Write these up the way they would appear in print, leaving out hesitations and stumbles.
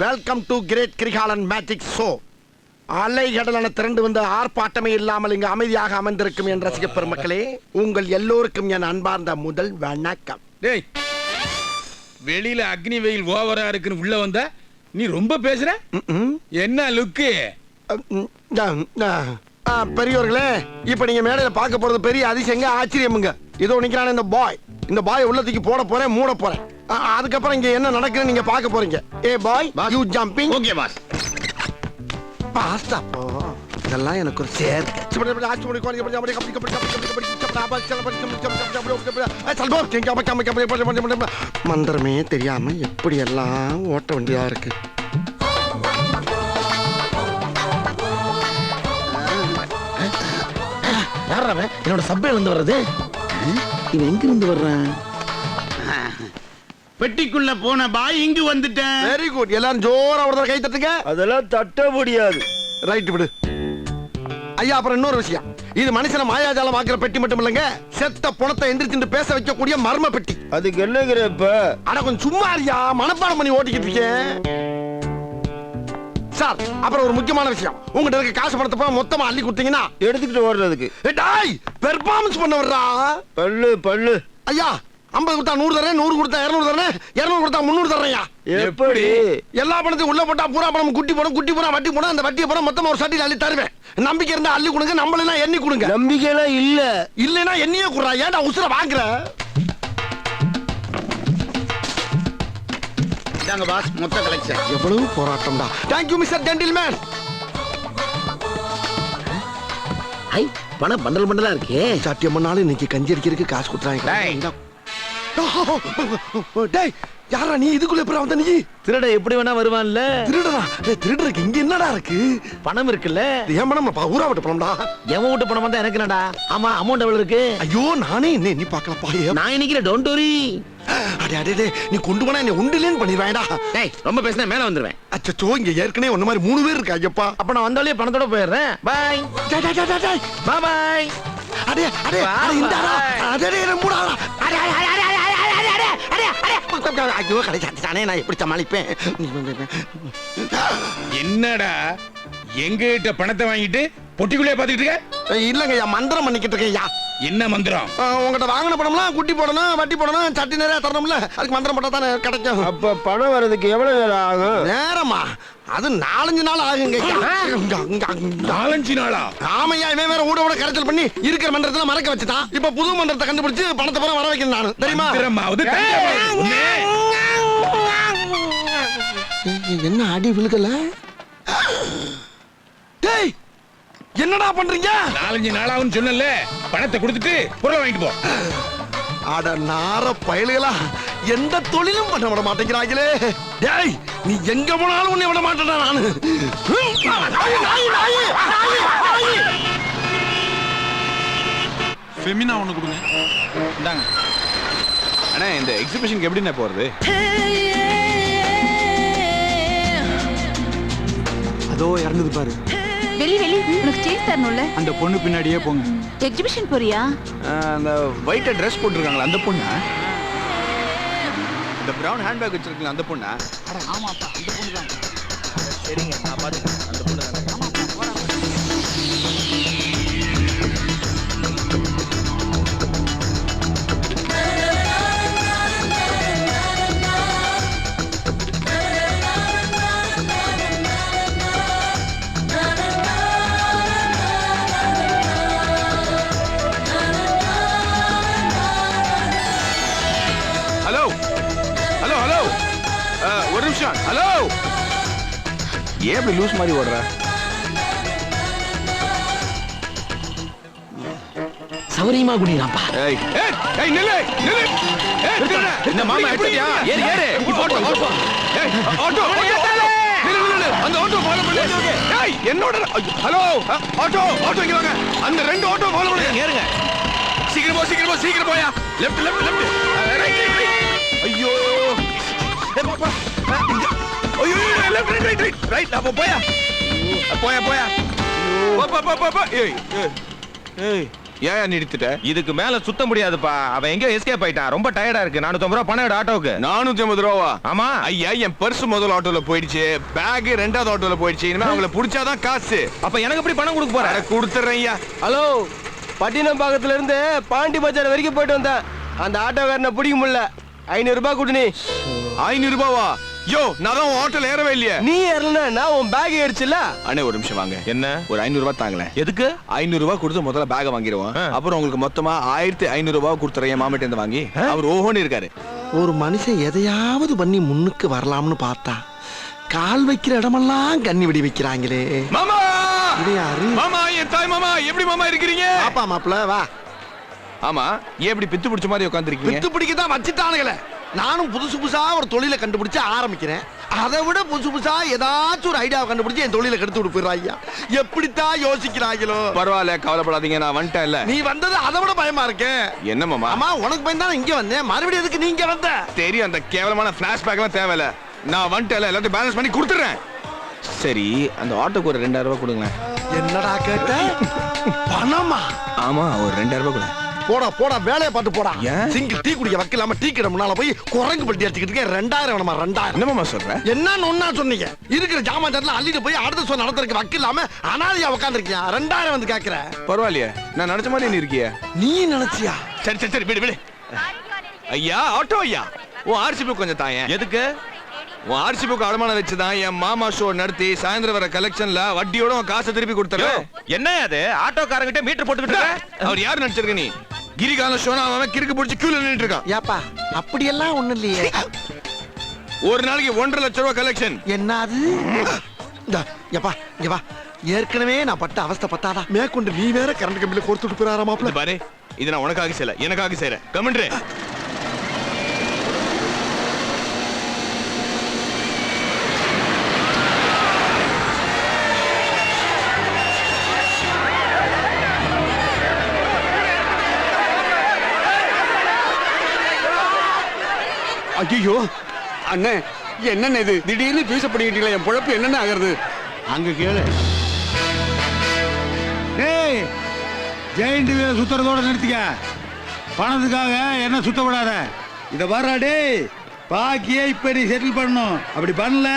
Welcome to great Kirikalan magic show. அலைகடலான திரண்டு வந்து ஆர்ப்பாட்டமே இல்லாமல் இங்கு அமைதியாக அமர்ந்திருக்கும் என் ரசிக பெருமக்களே, உங்கள் எல்லோருக்கும் என் அன்பார்ந்த முதல் வணக்கம். டேய், வெளியில அக்னி வெயில் ஓவரா இருக்குன்னு உள்ள வந்த நீ ரொம்ப பேசுற. என்ன லுக்கு? பெரியவர்களே, இப்ப நீங்க மேடையில பார்க்க போறது பெரிய அதிசயங்க, ஆச்சரியமுங்க. இதோ நிக்கிறான இந்த பாய் உள்ளத்துக்கு போட போறேன், மூட போறேன். அதுக்கப்புறம் இங்க என்ன நடக்குதுன்னு நீங்க பார்க்க போறீங்க. Hey boy, you jumping. Okay boss. பாஸ்தா போ. இதெல்லாம் எனக்கு ஒரு சேர்க்கை. மந்திரமே தெரியாம எப்படி எல்லாம் ஓட்ட வேண்டியதா இருக்கு. யாரவன் என்னோட சப்பையில இருந்து வர்றது? இவன் எங்க இருந்து வர்றான்? பெட்டிக்குள்ள போன பாய் இங்கு வந்துட்டேன். Very good. எல்லாரும் ஜோரா ஒரு கை தட்டுங்க. அதெல்லாம் தட்ட முடியாது. ரைட் விடு. ஐயா, அப்புறம் இன்னொரு விஷயம். இது மனுஷனை மாயாஜாலம் ஆக்குற பெட்டி மட்டும் இல்லைங்க, செத்த பணத்தை எந்திரிச்சு பேச வைக்கக்கூடிய மர்ம பெட்டி. அதுக்கு என்னங்கிற இப்ப? ஆனா கொஞ்சம் சும்மா ஐயா, மனப்பாடம் பண்ணி ஓட்டிக்கிட்டு இருக்கேன் சார். அப்புறம் ஒரு முக்கியமான விஷயம், உங்ககிட்ட இருக்க காசு பணத்தை மொத்தமா அள்ளி கொடுத்தீங்கன்னா எடுத்துக்கிட்டு ஓடுறதுக்கு பெர்ஃபார்மன்ஸ் பண்ண வர்றா. பல்லு பல்லு ஐயா, 50 கொடுத்தா 100 தரேன், 100 கொடுத்தா 200 தரேன், 200 கொடுத்தா 300 தரேன்யா. எப்படி? எல்லா பணத்தையும் உள்ள போட்டா பூரா பணம் குட்டி போடும், குட்டி போனா வட்டி போடும். அந்த வட்டியை போனா மொத்தமா ஒரு சட்டியில் அள்ளி தருவேன். நம்பிக்கை இருந்தா அள்ளி கொடுங்க, நம்மளெல்லாம் எண்ணி கொடுங்க. நம்பிக்கைலாம் இல்ல. இல்லைன்னா எண்ணியே கொடுறா. ஏன்டா உசுர வாங்குற? இதாங்க பாஸ், மொத்த கலெக்ஷன். எவ்வளவு போராட்டம்டா. Thank you Mr. Gentleman. ஐ, பணம் பண்டல் பண்டலா இருக்கே. சாத்தியம் பண்ணாலும் இன்னைக்கு கஞ்சி அடிக்கிறதுக்கு காசு கொடுத்துறாங்க. டேய், யாரா நீ? இதுக்குள்ள எப்பறம் வந்த நீ? திருட எப்படி வேணா வருவான்ல. திருடனா? திருடருக்கு இங்க என்னடா இருக்கு? பணம் இருக்குல்ல. ஏன் பணம்? ஊரா விட்டு பணம்டா. எவன் விட்டு பணம் வந்தா எனக்கு என்னடா? ஆமா, அமௌண்ட் எவ்வளவு இருக்கு? ஐயோ, நானே என்ன எண்ணி பார்க்கலப்பா. நான் இன்னைக்கு டோன்ட் வரி. அடே அடே, நீ கொண்டு போனா என்ன உண்டுலேன்னு பண்ணிடுவேடா. டேய், ரொம்ப பேசினா மேல வந்துருவேன். அச்சச்சோ, இங்க ஏற்கனவே ஒண்ணு மாதிரி 3 பேர் இருக்காங்கப்பா. அப்ப நான் வந்தாலே பணத்தோட போயிடுறேன். Bye bye bye. அடே அடே அடே, இந்தாடா. அடே அடே, மூடாடா. அடே அடே அடே அடே அடே அடே அடே அடே. ஐயோ, கடைச்சானே, நான் எப்படி சமாளிப்பேன்? என்னடா எங்க கிட்ட பணத்தை வாங்கிட்டு பொட்டிக்குள்ளே பாத்துக்கிட்டு இருக்க? இல்லங்கய்யா, மந்திரம் பண்ணிக்கிட்டு இருக்கேன்யா. என்ன மந்திரம்? உங்ககிட்ட வாங்கின பணம்லாம் குட்டி போடணும், வட்டி போடணும், சட்டி நிறைய தரணும்ல. அதுக்கு மந்திரம் போட்டா தானே கிடைக்கும். அப்ப பணம் வர்றதுக்கு எவ்வளவு நேரம் ஆகும்? நேரமா? அது 4-5 நாள் ஆகுங்க. 4-5 நாளா? ஆமையா, இவன் வேற ஊட கரைச்சல் பண்ணி இருக்கிற மந்திரத்துல மறக்க வச்சுட்டான். இப்ப புது மந்திரத்தை கண்டுபிடிச்சு பணத்தை பூரா வர வைக்கணும் நானு, தெரியுமா? என்ன அடி விழுகல? டேய், என்னடா பண்றீங்க? 4-5 நாளாவும் சொன்னல, பணத்தை கொடுத்துட்டு பொருளை வாங்கிட்டு போ. அட நார பயலுகளா, எந்த தொழிலும் பண்ண விட மாட்டேங்கிறாங்களே. டேய், நீ எங்க போனாலும் உன்னை விட மாட்டேடா நானு. ஃபெமினா ஒண்ணு கொடுங்க. இந்தாங்க அண்ணா, இந்த எக்ஸிபிஷனுக்கு எப்படிண்ணே போறது? அதோ இறங்குது பாரு. வெளி உனக்கு சேஞ்ச் தரணும்ல. அந்த பொண்ணு பின்னாடியே போங்க. எக்ஸிபிஷன் போறியா? அந்த ஒயிட் ட்ரெஸ் போட்டுருக்காங்களா அந்த பொண்ணா? இந்த பிரவுன் ஹேண்ட்பேக் வச்சிருக்கீங்களா அந்த பொண்ணா? ஆமாப்பா, அந்த பொண்ணு தான். சரிங்க, நான் பாத்துக்கிறேன். அந்த பொண்ணு தான். ஒரு நிமிஷம். ஹலோ, ஏன் இப்படி லூஸ் மாதிரி ஓடுற? சௌரியமா குடிராப்பா. ஏய் ஏய் ஏய், நில்லு நில்லு. ஏய், இந்த மாமா எடுத்தியா? ஏறு ஏறு. Auto auto. ஏய், ஆட்டோ நில்லு நில்லு. அந்த ஆட்டோ ஃபாலோ பண்ணு. ஏய், என்னோட ஹலோ, ஆட்டோ ஆட்டோ இங்க வாங்க. அந்த 2 ஆட்டோ ஃபாலோ பண்ணுங்க. ஏறுங்க. சீக்கிரம் போயா. Left right. ஐயோ, ஐயோ, லெஃப்ட் ரைட். அப்ப போயா. ஏய் ஏய் ஏன் நிறுத்திட்ட? இதுக்கு மேல சுத்த முடியாதுப்பா. அவன் எங்கேயோ எஸ்கேப் ஆயிட்டான். ரொம்ப டயர்டா இருக்கு. 450 ரூபா பணம் எடு ஆட்டோவுக்கு. 450 ரூபாவா? ஆமா. ஐயா, என் பர்ஸ் முதல் ஆட்டோல போயிடுச்சு, பேக் ரெண்டாவது ஆட்டோல போயிடுச்சு. இனிமே அவங்கள புடிச்சாதான் காசு. அப்ப எனக்கு எப்படி பணம் கொடுக்க போற? கொடுத்துறேன் ஐயா. ஹலோ, பட்டினப்பாக்கத்துல இருந்து பாண்டி பஜார் வரைக்கும் போயிட்டு வந்தேன். அந்த ஆட்டோக்காரனை பிடிக்க முடியல. 500 ரூபாய் கொடு நீ. 500 ரூபாவா? யோ, நான் தான் ஆட்டோல ஏறவே இல்லையே. நீ ஏறலன்னா உன் பேக் ஏறிச்சுல. அண்ணே ஒரு நிமிஷம் வாங்க. என்ன? ஒரு 500 ரூபாய் தாங்களேன். எதுக்கு? 500 ரூபாய் கொடுத்து முதல்ல பேக வாங்கிடுவோம். அப்புறம் உங்களுக்கு மொத்தமா 1500 ரூபாய் கொடுத்துறேன். என் மாமிட்ட இருந்து வாங்கி. அவர் ஓஹோன்னு இருக்காரு. ஒரு மனுஷன் எதையாவது பண்ணி முன்னுக்கு வரலாம்னு பார்த்தா கால் வைக்கிற இடமெல்லாம் கண்ணி வெடி வைக்கிறாங்களே. மாமா! இது யாரு? மாமா, என் தாய் மாமா, எப்படி மாமா இருக்கிறீங்க? பாப்பா மாப்பிள்ள வா. ஆமா, ஏன் இப்படி பித்து பிடிச்ச மாதிரி உட்கார்ந்திருக்கீங்க? வித்து பிடிக்கதான் வச்சுட்டானுங்களே. நானும் புதுசு புதுசா ஒரு தொழிலை கண்டுபிடிச்சு ஆரம்பிக்கிறேன். அதை விட புதுசு புதுசா ஏதாச்சும் ஒரு ஐடியாவை கண்டுபிடிச்சு என் தொழிலை கெடுத்து விட்டு போயிடுறாங்க. எப்படித்தான் யோசிக்கிறாங்களோ. பரவாயில்ல, கவலைப்படாதீங்க, நான் வந்துட்டேன். இல்ல நீ வந்தது அதை விட பயமா இருக்கு. என்ன மாமா? ஆமா, உனக்கு பயந்தா இங்க வந்தேன். மறுபடியும் எதுக்கு நீங்க வந்த? தெரியும், அந்த கேவலமான பிளாஷ்பேக் எல்லாம் தேவையில்ல. நான் வந்துட்டேன், எல்லாத்தையும் பேலன்ஸ் பண்ணி கொடுத்துறேன். சரி, அந்த ஆட்டோக்கு ஒரு 2000 ரூபாய் கொடுங்க. என்னடா கேட்ட? பணமா? ஆமா, ஒரு 2000 ரூபாய் கொடு. போடா போடா, வேலையை பார்த்து போடா. ஏன்? சிங்கிள் டீ குடிக்க வைக்கலாம டீ கடை முன்னால போய் குரங்கு பட்டி அடிச்சுக்கிட்டு இருக்கேன். 2000 வேணுமா? 2000 என்ன மாமா சொல்ற? என்னன்னு ஒன்னா சொன்னீங்க. இருக்கிற ஜாமான் அள்ளிட்டு போய் அடுத்த சொல் நடத்துறதுக்கு வைக்கலாம அனாதையா உட்காந்துருக்கியா? 2000 வந்து கேக்குற. பரவாயில்லையே, நான் நினைச்ச மாதிரி நீ இருக்கிய. நீ நினைச்சியா? சரி சரி சரி, விடு விடு. ஐயா, ஆட்டோ ஐயா, உன் ஆர்சி புக் கொஞ்சம் தாயேன். எதுக்கு? உன் ஆர்சி புக் அடமானம் வச்சுதான் என் மாமா ஷோ நடத்தி சாயந்தரம் வர கலெக்ஷன்ல வட்டியோட உன் காசை திருப்பி கொடுத்துறேன். என்ன அது? ஆட்டோக்காரங்கிட்ட மீட்டர் போட்டுக்கிட்டு அவர் யாரு நினைச்சிருக்க நீ? கிரிகால ஷோனா அவன் கிறுக்கு பிடிச்சி கியூல நின்னுட்டு இருக்கான். ஏப்பா, அப்படியெல்லாம் ஒண்ணு இல்லையே. ஒரு நாளைக்கு 1.5 லட்சம் ரூபாய் கலெக்ஷன். என்னது? ஏப்பா இங்க வா. ஏற்கனவே நான் பட்ட அவஸ்தை பத்தாதா மேற்கொண்டு நீ வேற கரண்ட் கம்பியில கொடுத்துட்டு போறாரா மாப்ள? பாரு, இது நான் உனக்காக செய்யல, எனக்காக செய்யறேன். கமெண்ட்ரே. ஐயோ அண்ணே, என்னென்ன இது? திடீர்னு பீச பண்ணிக்கிட்டீங்களா? என் பொழப்பு என்னென்ன ஆகிறது? அங்க கேளு. டேய், ஜெயிண்ட் வீல சுத்துறதோட நிறுத்திக்க. பணத்துக்காக என்ன சுத்த விடாத. இத வர்றா டேய், பாக்கியே இப்ப நீ செட்டில் பண்ணணும். அப்படி பண்ணல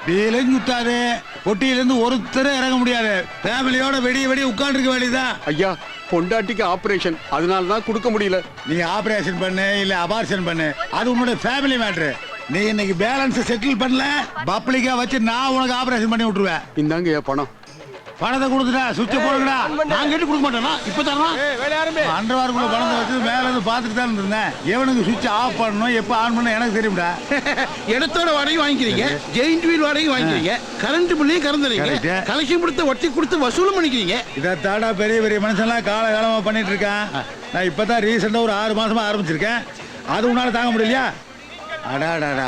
வீலையும் சுத்தாது, பொட்டியிலிருந்து ஒருத்தரும் இறங்க முடியாது. ஃபேமிலியோட வெடிய வெடிய உட்காந்துருக்க வேண்டியதுதான். ஐயா, பொண்டாட்டிக்கு ஆபரேஷன், அதனால தான் கொடுக்க முடியல. நீ ஆபரேஷன் பண்ணு இல்ல அபார்ஷன் பண்ணு, அது உன்னோட ஃபேமிலி மேட்ரு. நீ இன்னைக்கு பேலன்ஸ் செட்டில் பண்ணல, பப்ளிக்கா வச்சு நான் உனக்கு ஆபரேஷன் பண்ணி விட்டுருவேன். இந்தாங்க என் பணம். பணத்தை கொடுத்துட்டா, சுவிட்ச போடுங்கடா. நான் கேட்டு கொடுக்க மாட்டேனா? இப்ப தரணும். அண்டர்வாருக்குள்ள பணத்தை வச்சு மேல இருந்து பாத்துட்டு தான் இருந்தேன். எவனுக்கு சுவிட்ச் ஆஃப் பண்ணணும், எப்ப ஆன் பண்ணணும் எனக்கு தெரியும்டா. இடத்தோட வாடகையும் வாங்கிக்கிறீங்க, ஜெயிண்ட் வீல் வாடகையும் வாங்கிக்கிறீங்க, கரண்ட் பில்லையும் கறந்துறீங்க, Correct. கலெக்ஷன் கொடுத்து வட்டி கொடுத்து வசூலும் பண்ணிக்கிறீங்க. இதை தாடா பெரிய பெரிய மனுஷன்லாம் காலகாலமா பண்ணிட்டு இருக்கான். நான் இப்பதான் ரீசெண்டா ஒரு 6 மாசமா ஆரம்பிச்சிருக்கேன். அது உன்னால தாங்க முடியலையா? அடாடாடா,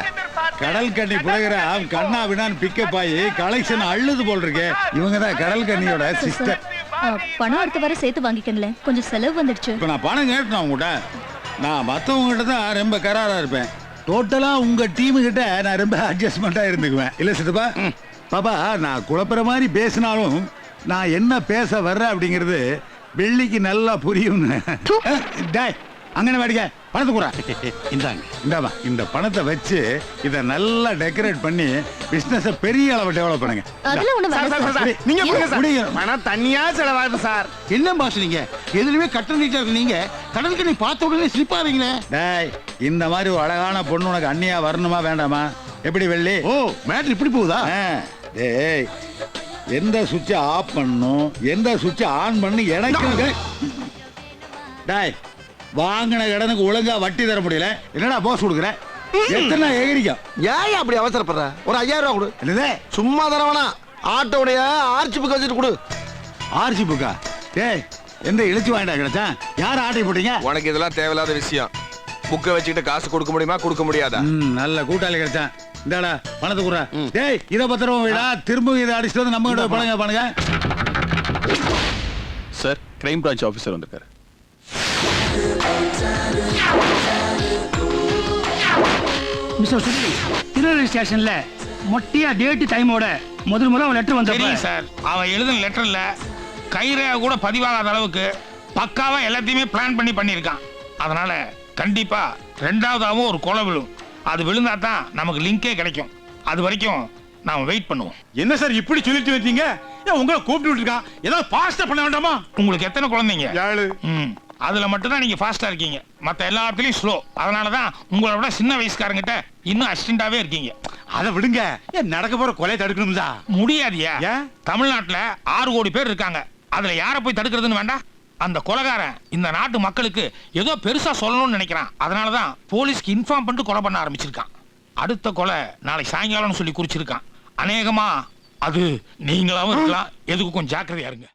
கடல் கண்ணி புலகிற கண்ணா வினான் பிக்கப் ஆகி கலெக்ஷன் அள்ளுது போல் இருக்கு. இவங்க தான் கடல் கண்ணியோட சிஸ்டர். பணம் அடுத்த வர சேர்த்து வாங்கிக்கங்களேன், கொஞ்சம் செலவு வந்துடுச்சு. இப்போ நான் பணம் கேட்டேன் உங்ககிட்ட. நான் மற்றவங்ககிட்ட தான் ரொம்ப கராரா இருப்பேன். டோட்டலா உங்க டீமு கிட்ட நான் ரொம்ப அட்ஜஸ்ட்மெண்டா இருந்துக்குவேன். இல்ல சித்தப்பா? பாப்பா, நான் குழப்புற மாதிரி பேசினாலும் நான் என்ன பேச வர்றேன் அப்படிங்கிறது வெள்ளிக்கு நல்லா புரியும். டேய், அங்கன வேடிக்கை பணத்தை கூறா. இந்தாமா, இந்த பணத்தை வச்சு இதை நல்லா டெக்கரேட் பண்ணி பிசினஸ பெரிய அளவு டெவலப் பண்ணுங்க. அதெல்லாம் ஒண்ணு வேண்டாம். நீங்க போங்க சார். பணம் தனியா செலவாகுது சார். என்ன பாஸ் நீங்க எதுலயுமே கட்ட நீட்டா இருக்கு. நீங்க கடலுக்கு நீ பார்த்த உடனே ஸ்லிப் ஆவீங்களே. டேய், இந்த மாதிரி ஒரு அழகான பொண்ணு உனக்கு அண்ணியா வரணுமா வேண்டாமா? எப்படி வெள்ளி? ஓ, மேட்ரு இப்படி போகுதா? டேய், எந்த சுவிட்சை ஆஃப் பண்ணணும், எந்த சுவிட்சை ஆன் பண்ணு எனக்கு. டேய், வாங்கின கடனுக்கு ஒழுங்கா வட்டி தர முடியல, என்னடா போஸ் கொடுக்குற? எத்தனை எகிரிக்கும்? ஏன் அப்படி அவசரப்படுற? ஒரு 5000 ரூபா கொடு. என்னது? சும்மா தரவனா ஆட்டோடைய ஆர்ச்சி புக் வச்சுட்டு கொடு. ஆர்சி புக்கா? டேய், எந்த இழுச்சி வாங்கிட்டா கிடைச்சா? யார் ஆட்டை போட்டீங்க? உனக்கு இதெல்லாம் தேவையில்லாத விஷயம். புக்கை வச்சுக்கிட்டு காசு கொடுக்க முடியுமா, கொடுக்க முடியாதா? நல்ல கூட்டாளி கிடைச்சான். இந்தாடா பணத்தை கூறா. டேய், இதை பத்திரம் விடா. திரும்ப இதை அடிச்சுட்டு வந்து நம்ம கிட்ட பணங்க பண்ணுங்க. சார், கிரைம் பிரான்ச் ஆபீசர் வந்திருக்காரு. மிஸ்டர் சுந்தரி, திருநெல்வேலி ஸ்டேஷன்ல மொட்டையா டேட் டைமோட முதல் ஒரு லெட்டர் வந்தப்ப சார், அவன் எழுதின லெட்டர்ல கைரேகை கூட பதிவாகாத அளவுக்கு பக்காவா எல்லாத்தையுமே பிளான் பண்ணி பண்ணியிருக்கான். அதனால கண்டிப்பா ரெண்டாவதாவும் ஒரு கொலை விழும். அது விழுந்தா தான் நமக்கு லிங்கே கிடைக்கும். அது வரைக்கும் நாம வெயிட் பண்ணுவோம். என்ன சார் இப்படி சொல்லிட்டு வந்தீங்க? ஏன் உங்களை கூப்பிட்டு இருக்கான், ஏதாவது ஃபாஸ்டா பண்ண வேண்டாமா? உங்களுக்கு எத்தனை குழந்தைங்க? 7. அதுல மட்டும் தான் நீங்க ஃபாஸ்டா இருக்கீங்க, மத்த எல்லாத்துலயும் ஸ்லோ. அதனாலதான் உங்களை விட சின்ன வயசுக்காரங்கிட்ட இன்னும் அசிஸ்டண்டாவே இருக்கீங்க. அதை விடுங்க, ஏன் நடக்க போற கொலை தடுக்கணும்ல? முடியாதியா? ஏன்? தமிழ்நாட்டுல 6 கோடி பேர் இருக்காங்க. அதுல யார போய் தடுக்கிறதுன்னு வேண்டாம். அந்த கொலைகாரன் இந்த நாட்டு மக்களுக்கு ஏதோ பெருசா சொல்லணும்னு நினைக்கிறான். அதனாலதான் போலீஸ்க்கு இன்ஃபார்ம் பண்ணிட்டு கொலை பண்ண ஆரம்பிச்சிருக்கான். அடுத்த கொலை நாளைக்கு சாயங்காலம்னு சொல்லி குறிச்சிருக்கான். அநேகமா அது நீங்களாவும் இருக்கலாம். எதுக்கு கொஞ்சம் ஜாக்கிரதையா இருங்க.